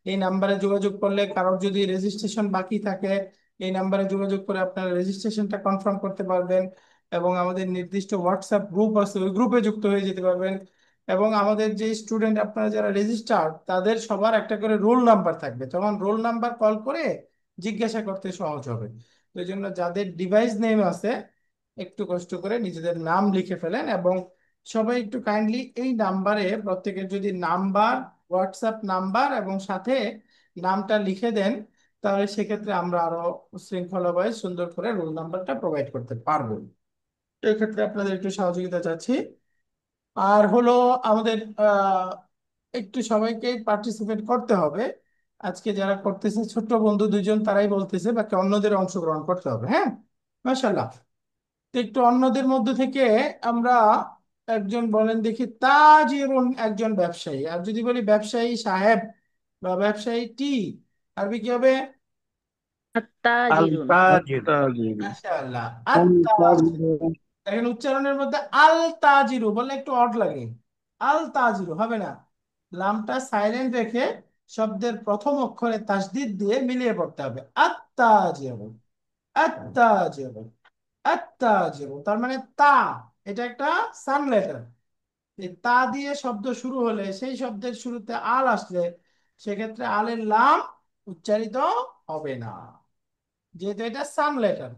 এই নাম্বারে যোগাযোগ করলে কারোর যদি রেজিস্ট্রেশন বাকি থাকে এই নাম্বারে যোগাযোগ করে আপনারা রেজিস্ট্রেশনটা কনফার্ম করতে পারবেন। এবং আমাদের নির্দিষ্ট হোয়াটসঅ্যাপ গ্রুপ আছে ওই গ্রুপে যুক্ত হয়ে যেতে পারবেন। এবং আমাদের যে স্টুডেন্ট আপনারা যারা রেজিস্টার তাদের সবার একটা করে রোল নাম্বার থাকবে, তখন রোল নাম্বার কল করে জিজ্ঞাসা করতে সহজ হবে। তো এই জন্য যাদের ডিভাইস নেম আছে একটু কষ্ট করে নিজেদের নাম লিখে ফেলেন। এবং সবাই একটু কাইন্ডলি এই নাম্বারে প্রত্যেকের যদি নাম্বার, হোয়াটসঅ্যাপ নাম্বার এবং সাথে নামটা লিখে দেন, তাহলে সেক্ষেত্রে আমরা আরো শৃঙ্খলাভাবে সুন্দর করে রোল নাম্বারটা প্রোভাইড করতে পারবো। এক্ষেত্রে আপনাদের একটু সহযোগিতা চাচ্ছি। আর হলো আমাদের একটু সবাইকে পার্টিসিপেট করতে হবে। আজকে যারা করতেছে ছোট্ট বন্ধু দুইজন তারাই বলতেছে, বাকি অন্যদের অংশগ্রহণ করতে হবে। হ্যাঁ, মাশাল্লাহ। তো একটু অন্যদের মধ্যে থেকে আমরা একজন বলেন দেখি, তাজিরুন একজন ব্যবসায়ী। আর যদি বলি ব্যবসায়ী সাহেব বা ব্যবসায়ী টি, আরবি কি হবে? التاجرون তাজির। আত্মাজির। মাশাআল্লাহ, দেখেন উচ্চারণের মধ্যে আল তাজিরু বললে একটু অড লাগে। আল তাজিরু হবে না, লামটা সাইলেন্ট রেখে শব্দের প্রথম অক্ষরে তাসদিদ দিয়ে মিলিয়ে পড়তে হবে। আত্তাজিরু, আত্তাজিরু, আত্তাজিরু। তার মানে তা, এটা একটা সান লেটার। এই তা দিয়ে শব্দ শুরু হলে সেই শব্দের শুরুতে আল আসলে সেক্ষেত্রে আলের লাম উচ্চারিত হবে না, যেহেতু এটা সান লেটার।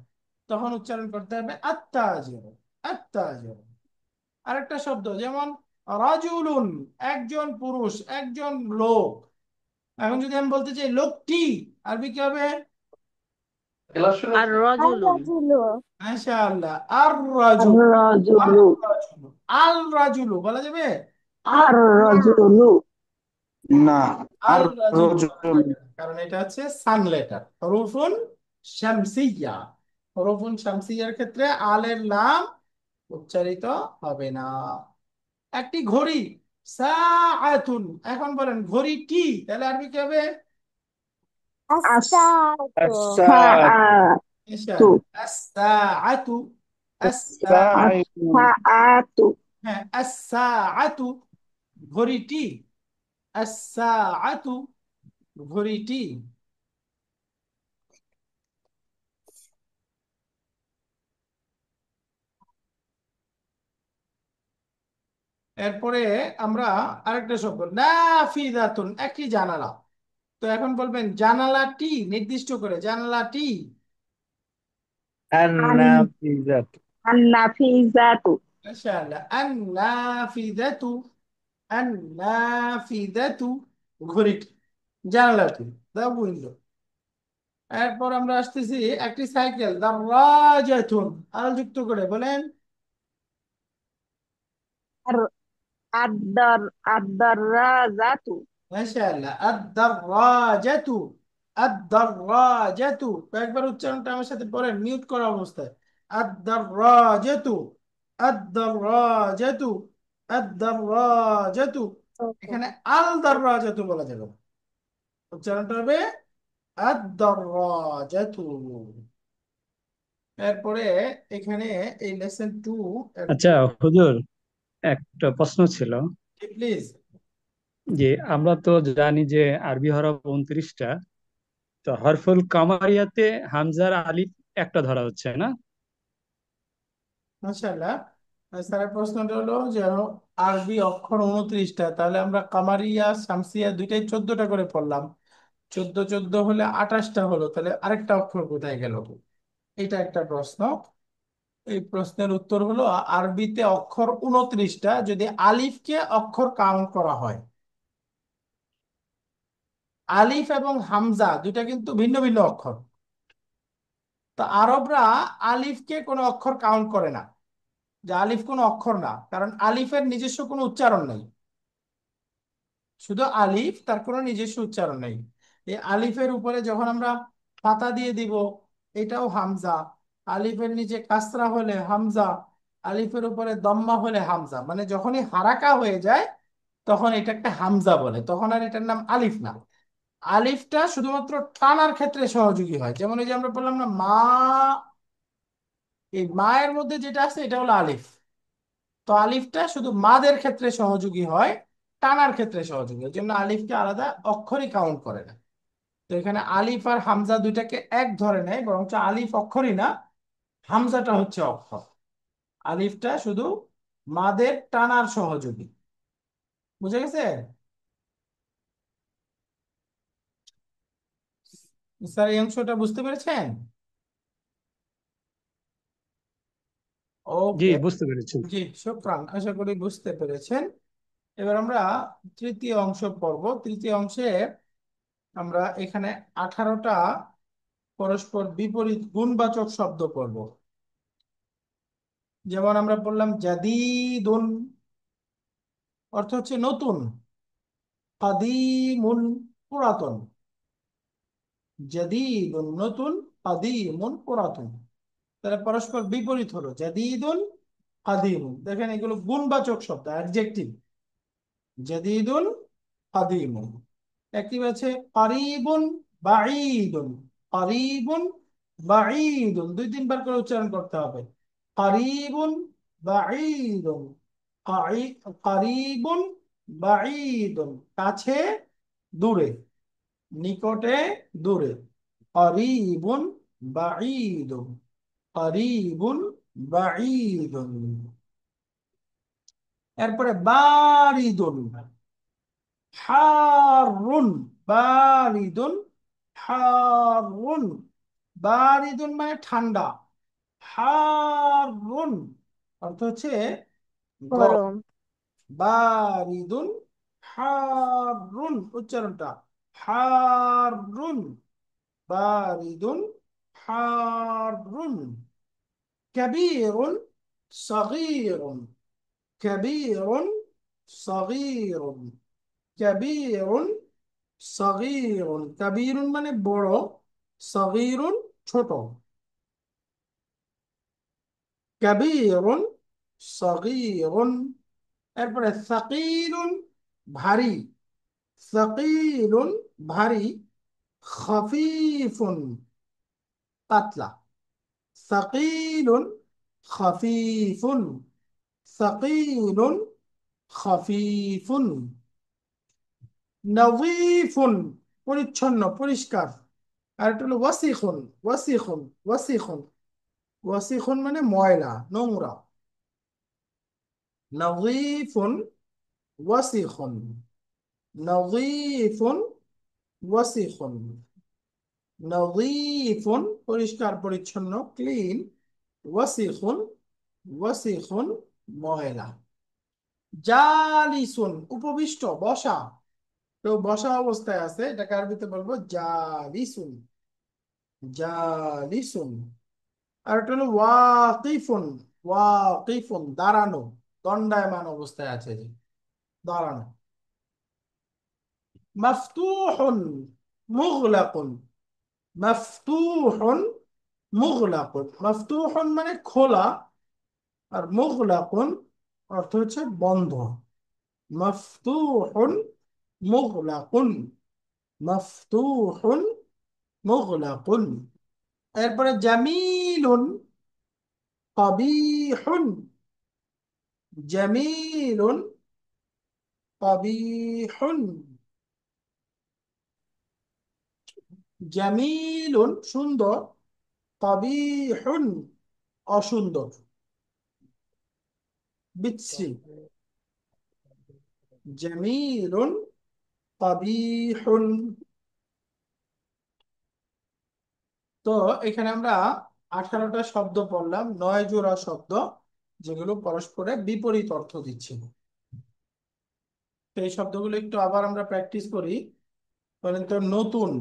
তখন উচ্চারণ করতে হবে আত্তাজিরু, আত্তাজিরু। আরেকটা শব্দ যেমন রাজুলুন, একজন পুরুষ, একজন লোক। এখন যদি আমি বলতে চাই লোকটি, আরবি কি হবে? الرجل আল্লাহ। মাশাআল্লাহ, আর রাজুল, আর الرجل রাজুল, আল রাজুলু বলা যাবে? আর الرجل না। আল আর রাজুলু বলা রজুল। যাবে না, কারণ এটা হচ্ছে সান লেটার, হরুফুন শামসিয়া। হরুফুন শামসিয়ার ক্ষেত্রে আলের নাম উচ্চারিত হবে না। একটি ঘড়ি, সাআতুন। এখন বলেন ঘড়িটি, তাহলে আরবি কি হবে? আস্তাত। الساعة ইনশাআল্লাহ, আস-সাআতু, আস-সাআতু। الساعة হ্যাঁ, আস-সাআতু ঘড়িটি, আস-সাআতু ঘড়িটি। এরপরে আমরা আরেকটা শব্দ নাফিজাতুন, একটি জানালা। তো এখন বলবেন জানালাটি, নির্দিষ্ট করে জানালাটি। النافذة النافذة মাশাআল্লাহ, আন-নাফিজাতু, আন-নাফিজাতু ঘড়িটি, জানালাটি, দা উইন্ডো। এরপর আমরা আসতেছি একটি সাইকেল, দারাজাতুন। আরো যুক্ত করে বলেন। الر- الدراجة মাশাআল্লাহ, আদ-দারাজাতু, আদ-দারাজাতু। কয়েকবার উচ্চারণটা আমার সাথে পড়েন মিউট করা অবস্থায়। আদ-দারাজাতু, আদ-দারাজাতু, আদ-দারাজাতু। এখানে আল দারাজাতু বলা যাবে না, উচ্চারণটা হবে আদ-দারাজাতু। এরপরে এখানে এই লেসন টু, আচ্ছা হুজুর, একটা প্রশ্ন ছিল প্লিজ। যে আমরা তো জানি যে আরবি হরফ 29টা, তো হরফুল কামারিয়াতে হামজার আলিফ একটা ধরা হচ্ছে না? মাশাআল্লাহ। স্যারের প্রশ্নটা হলো যে আরবি অক্ষর 29টা, তাহলে আমরা কামারিয়া শামসিয়া দুইটাই 14টা করে পড়লাম। চোদ্দ চোদ্দ হলে 28টা হলো, তাহলে আরেকটা অক্ষর কোথায় গেল? এটা একটা প্রশ্ন। এই প্রশ্নের উত্তর হলো আরবিতে অক্ষর 29টা যদি আলিফকে অক্ষর কাউন্ট করা হয়। আলিফ এবং হামজা দুইটা কিন্তু ভিন্ন ভিন্ন অক্ষর। তো আরবরা আলিফকে কোনো অক্ষর কাউন্ট করে না, যে আলিফ কোনো অক্ষর না, কারণ আলিফের নিজস্ব কোনো উচ্চারণ নেই। শুধু আলিফ, তার কোনো নিজস্ব উচ্চারণ নেই। এই আলিফের উপরে যখন আমরা পাতা দিয়ে দিব, এটাও হামজা। আলিফের নিচে কাসরা হলে হামজা, আলিফের উপরে দম্মা হলে হামজা, মানে যখনই হারাকা হয়ে যায় তখন এটাকে হামজা বলে, তখন আর এটার নাম আলিফ না। আলিফটা শুধুমাত্র টানার ক্ষেত্রে সহযোগী হয়, যেমন এই যে আমরা বললাম না মা, এই মায়ের মধ্যে যেটা আছে এটা হলো আলিফ। তো আলিফটা শুধু মাদের ক্ষেত্রে সহযোগী হয়, টানার ক্ষেত্রে সহযোগী, এই জন্য আলিফকে আলাদা অক্ষরই কাউন্ট করে না। তো এখানে আলিফ আর হামজা দুইটাকে এক ধরে নেয়, বরঞ্চ আলিফ অক্ষরই না, হামজাটা হচ্ছে অক্ষর। আলিফটা শুধু মাদের টানার সহযোগী। বুঝে গেছে? স্যার এই অংশটা বুঝতে পেরেছেন? জি, ওকে। বুঝতে পেরেছি। জি, শুকরান, আশা করি বুঝতে পেরেছেন। এবার আমরা তৃতীয় অংশ পড়ব। তৃতীয় অংশে আমরা এখানে 18টা পরস্পর বিপরীত গুণবাচক শব্দ পড়ব। যেমন আমরা বললাম জাদিদুন, অর্থ হচ্ছে নতুন। কাদিমুন, পুরাতন। জাদিদুন নতুন, কাদিমুন পুরাতন। তাহলে পরস্পর বিপরীত হলো জাদিদুন, কাদিমুন। দেখেন এগুলো গুণবাচক শব্দ, অ্যাডজেক্টিভ। জাদিদুন, কাদিমুন। একটি আছে কারিবুন, বাঈদুন। কারিবুন, বাঈদুন, দুই তিনবার করে উচ্চারণ করতে হবে। কারিবুন, বাঈদুন। কারিবুন, বাঈদুন, কাছে দূরে, নিকটে দূরে। কারিবুন, বাঈদুন। কারিবুন, বাঈদুন। এরপরে বারিদুন, হারুন। বারিদুন, হারুন। বারিদুন মানে ঠান্ডা। হারুন অর্থ হচ্ছে গরম। গরম। বারিদুন, হারুন, উচ্চারণটা হারুন। বারিদুন, হারুন। কাবীরুন, সগীরুন। কাবীরুন, সগীরুন। কাবীরুন, সগীরুন। কাবীরুন মানে বড়, সগীরুন ছোট। কাবীরুন, সগীরুন। এরপরে সাকিলুন, ভারী। সাকিলুন ভারী। খফিফুন পাতলা। সাকিলুন, খফিফুন। সাকিলুন, খফিফুন। নযীফুন পরিচ্ছন্ন, পরিষ্কার। আর একটা হলো ওয়াসিখুন। ওয়াসিখুন, ওয়াসিখুন। ওয়াসিখুন মানে ময়লা, নোংরা। নযীফুন, ওয়াসিখুন। নযীফুন, ওয়াসিখুন। নযীফুন পরিষ্কার পরিচ্ছন্ন, ক্লিন। ওয়াসিখুন, ওয়াসিখুন ময়লা। জালিসুন উপবিষ্ট, বসা। কেউ বসা অবস্থায় আছে, এটাকে আরবিতে বলবো জালিসুন। জালিসুন। আর একটা হলো ওয়াকিফুন। ওয়াকিফুন দাঁড়ানো, দণ্ডায়মান অবস্থায় আছে যে, দাঁড়ানো। মাফতুহুন, মুগলাকুন। মাফতুহুন, মুগলাকুন। মাফতুহুন মানে খোলা, আর মুগলাকুন অর্থ হচ্ছে বন্ধ। মাফতুহুন, মুগলাকুন। মাফতুহুন, মুগলাকুন। এরপরে জামিলুন, কবিহুন। জামিলুন, কবিহুন। জামিলুন সুন্দর, কবিহুন অসুন্দর, বিশ্রী। জামিলুন, কবিহুন। তো এখানে আমরা 18টা শব্দ পড়লাম, 9 জোড়া শব্দ, যেগুলো পরস্পরের বিপরীত অর্থ দিচ্ছে। তো এই শব্দগুলো একটু আবার আমরা প্র্যাকটিস করি। বলেন তো, নতুন।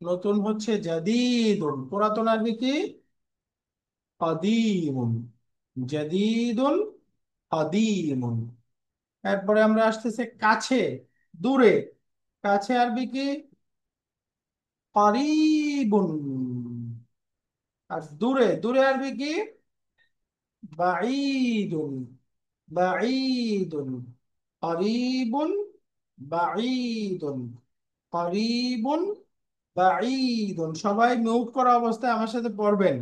নতুন হচ্ছে জাদিদুন। পুরাতন আরবি কি? কাদিমুন। জাদিদুন, কাদিমুন। এরপরে আমরা আসতেছে কাছে, দূরে। কাছে আরবি কি? কারিবুন। আর দূরে, দূরে আরবি কি? বাঈদুন। বাঈদুন। কারিবুন, বাঈদুন। কারিবুন, বাঈদুন। সবাই মিউট করা অবস্থায় আমার সাথে পড়বেন।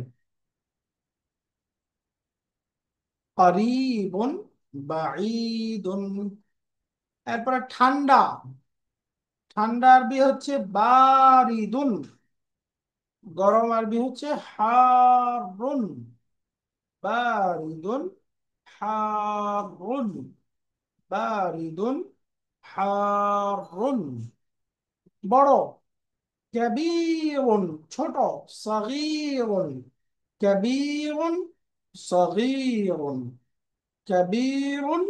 কারিবুন, বাঈদুন। এরপরে ঠান্ডা। ঠান্ডা আরবি হচ্ছে বারিদুন। গরম আরবি হচ্ছে হারুন। বারিদুন, হারুন। বারিদুন, হারুন। বড়, কাবীরুন। ছোট, সগীরুন। কাবীরুন, সগীরুন। কাবীরুন,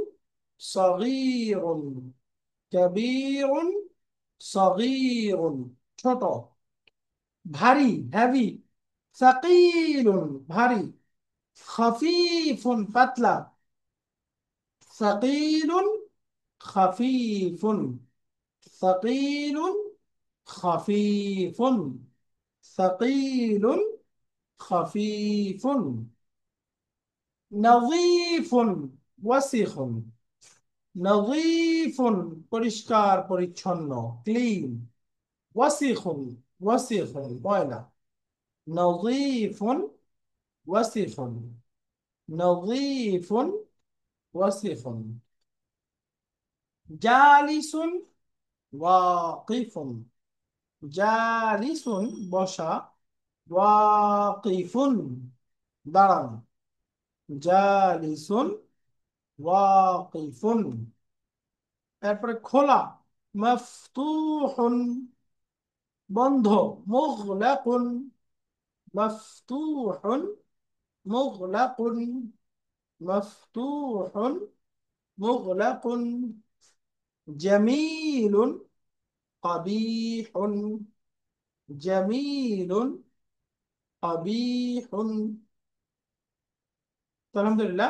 সগীরুন। কাবীরুন, সগীরুন। ছোট। ভারী, হেভি। সাকিলুন, ভারী। খফিফুন, পাতলা। সাকিলুন, খফিফুন। সাকিলুন, খফিফুন। সাকিলুন, খফিফুন। নযীফুন, ওয়াসিখুন। নযীফুন, পরিষ্কার পরিচ্ছন্ন, ক্লিন। ওয়াসিখুন, ওয়াসিখুন, ময়লা। নযীফুন, ওয়াসিখুন। নযীফুন, ওয়াসিখুন। জালিসুন, ওয়াকিফুন। জালিসুন, বসা। ওয়াকিফুন, দাঁড়ানো। জালিসুন, ওয়াকিফুন। এরপরে খোলা, মাফতুহুন। বন্ধ, মুগলাকুন। মাফতুহুন, মুগলাকুন। মাফতুহুন, মুগলাকুন। জামিলুন, কাবিহুন। জামিলুন, কাবিহুন। তো আলহামদুলিল্লাহ,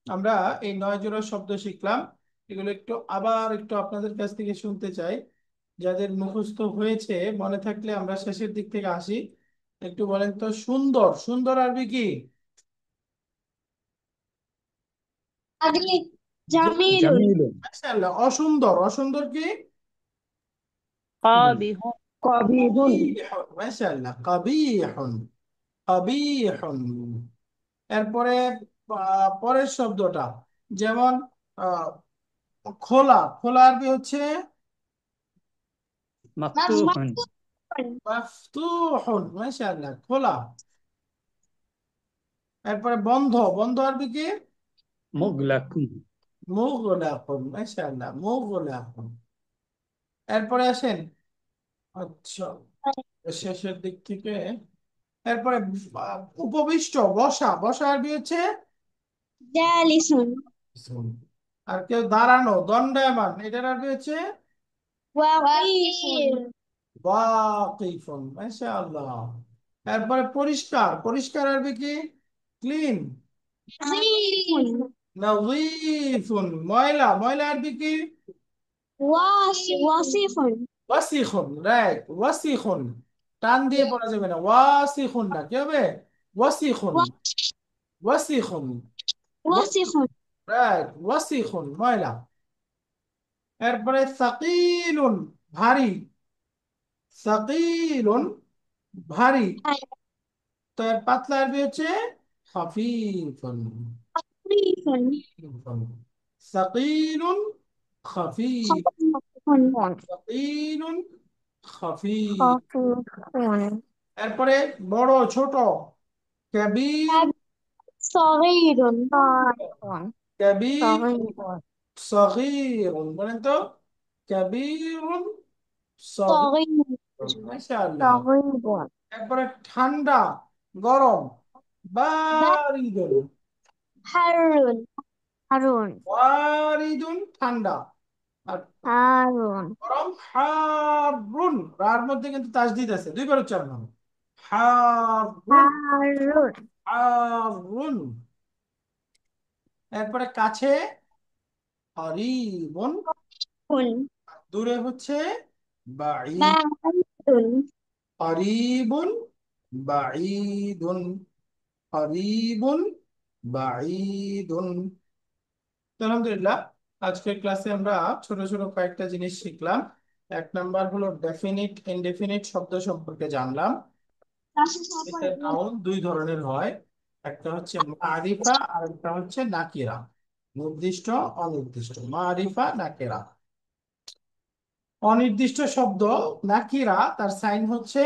আমরা এই 9 জোড়া শব্দ শিখলাম। এগুলো একটু আবার একটু আপনাদের কাছ থেকে শুনতে চাই। যাদের মুখস্থ হয়েছে, মনে থাকলে আমরা শেষের দিক থেকে আসি। একটু বলেন তো, সুন্দর। সুন্দর আরবি কি? জামিলুন। জামিলুন। মাশাআল্লাহ। অসুন্দর। অসুন্দর কি? قابح কবিহুন। কবিহুন। মাশাআল্লাহ, কবিহুন। কবিহুন। এরপরে পরের শব্দটা, যেমন আহ, খোলা। খোলা আরবি হচ্ছে মাফতুহুন। মাফতুহুন। মাশাআল্লাহ, খোলা। এরপরে বন্ধ। বন্ধ আরবি কি? মুগলাকুন। মুগলাকুন। মাশাআল্লাহ, মুগলাকুন। এরপরে আসেন, আচ্ছা, শেষের দিক থেকে। এরপরে উপবিষ্ট, বসা। বসা আরবি হচ্ছে জালিসুন। আর কেউ দাঁড়ানো, দণ্ডায়মান, এটার আরবি হচ্ছে ওয়াকিফুন। ওয়াকিফুন। মাশাআল্লাহ। এরপরে পরিষ্কার। পরিষ্কার আরবি কি? ক্লিন। নযীফুন। নযীফুন। ময়লা। ময়লা আরবি কি? ওয়াসিফুন। ওয়াসিখুন। রাইট, ওয়াসিখুন। টান দিয়ে পড়া যাবে না, ওয়াসিখুন না, কি হবে? ওয়াসিখুন। ওয়াসিখুন। ওয়াসিফুন। রাইট, ওয়াসিখুন, ময়লা। এরপরে সাকিলুন, ভারী। সাকিলুন, ভারী। তো এর পাতলা আরবি হচ্ছে খাফিফুন। খফিফুন। সাকিলুন, খাফিফ। খফিফুন। সাকিলুন, খাফিফ। খফিফুন। এরপরে বড়, ছোট। কাবীর, সগীরুন। সগীরুন। কাবীর, সগীরুন। সগীরুন। বলেন তো, কাবীরুন, সগীরুন। সগীরুন। মাশাআল্লাহ। সগীরুন। একবারে ঠান্ডা, গরম, বারিদুন। হারুন। হারুন। বারিদুন ঠান্ডা, আর হারুন। গরম হারুন। রার মধ্যে কিন্তু তাসদিদ আছে, দুইবার উচ্চারণ হবে। হারুন, হারুন। হারুন। এরপরে কাছে করিবুন, হুন দূরে হচ্ছে বাঈদ। বাঈদুন করিবুন, বাঈদুন, করিবুন, বাঈদুন। তো আলহামদুলিল্লাহ, আজকের ক্লাসে আমরা ছোট ছোট কয়েকটা জিনিস শিখলাম। এক নাম্বার হলো ডেফিনিট ইনডেফিনিট শব্দ সম্পর্কে জানলাম। এতে নাউন দুই ধরনের হয়, একটা হচ্ছে মারিফা আর একটা হচ্ছে নাকিরা। নির্দিষ্ট, অনির্দিষ্ট। মারিফা, নাকিরা। অনির্দিষ্ট শব্দ নাকিরা, তার সাইন হচ্ছে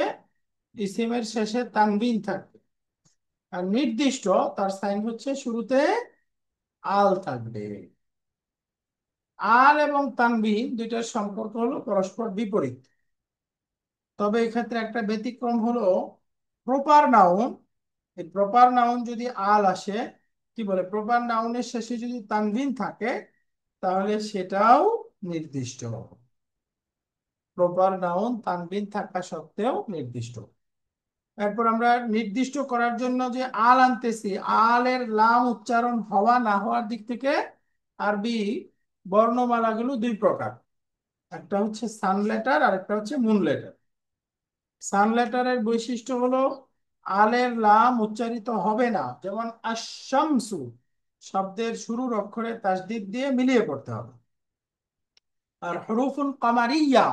ইসিমের শেষে তানবিন থাকবে। আর নির্দিষ্ট, তার সাইন হচ্ছে শুরুতে আল থাকবে। আল এবং তানবিন দুইটার সম্পর্ক হলো পরস্পর বিপরীত। তবে এক্ষেত্রে একটা ব্যতিক্রম হলো প্রপার নাউন। এই প্রপার নাউন যদি আল আসে, কি বলে, প্রপার নাউনের শেষে যদি তানবিন থাকে, তাহলে সেটাও নির্দিষ্ট। প্রপার নাউন তানবিন থাকা সত্ত্বেও নির্দিষ্ট। এরপর আমরা নির্দিষ্ট করার জন্য যে আল আনতেছি, আলের লাম উচ্চারণ হওয়া না হওয়ার দিক থেকে আরবি বর্ণমালাগুলো দুই প্রকার। একটা হচ্ছে সান লেটার আর একটা হচ্ছে মুন লেটার। সান লেটারের বৈশিষ্ট্য হলো আলের লাম উচ্চারিত হবে না, যেমন আশ-শামসু শব্দের শুরুর অক্ষরে তাসদিদ দিয়ে মিলিয়ে পড়তে হবে। আর হরুফুল কামারিয়া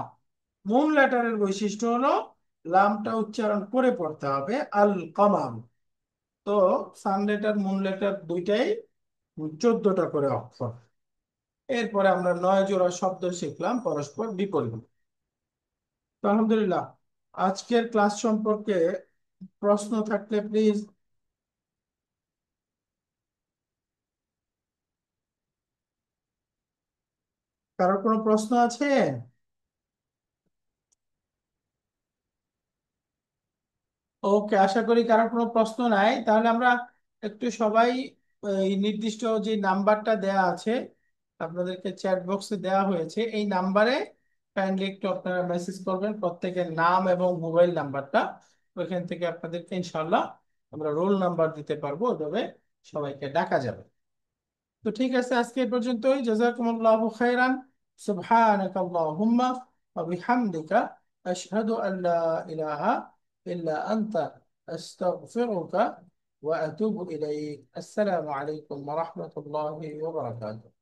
মুন লেটারের বৈশিষ্ট্য হলো লামটা উচ্চারণ করে পড়তে হবে, আল কামার। তো সান লেটার মুন লেটার দুইটাই 14টা করে অক্ষর। এরপরে আমরা 9 জোড়া শব্দ শিখলাম পরস্পর বিপরীত। তো আলহামদুলিল্লাহ, আজকের ক্লাস সম্পর্কে প্রশ্ন থাকলে প্লিজ। কারোর কোনো প্রশ্ন আছে? ওকে, আশা করি কারোর কোনো প্রশ্ন নাই। তাহলে আমরা একটু সবাই এই নির্দিষ্ট যে নাম্বারটা দেয়া আছে, আপনাদেরকে চ্যাট বক্সে দেওয়া হয়েছে, এই নাম্বারে কাইন্ডলি একটু আপনারা মেসেজ করবেন প্রত্যেকের নাম এবং মোবাইল নাম্বারটা। ওইখান থেকে আপনাদেরকে ইনশাল্লাহ আমরা রোল নাম্বার দিতে পারবো, ওইভাবে সবাইকে ডাকা যাবে। তো ঠিক আছে, আজকে এই পর্যন্তই। জাযাকুমুল্লাহু খাইরান। সুবহানাকা আল্লাহুম্মা ওয়া বিহামদিকা আশহাদু আল লা ইলাহা ইল্লা আনতা আস্তাগফিরুকা ওয়া আতুবু ইলাইক। আসসালামু আলাইকুম ওয়া রাহমাতুল্লাহি ওয়া বারাকাতুহু।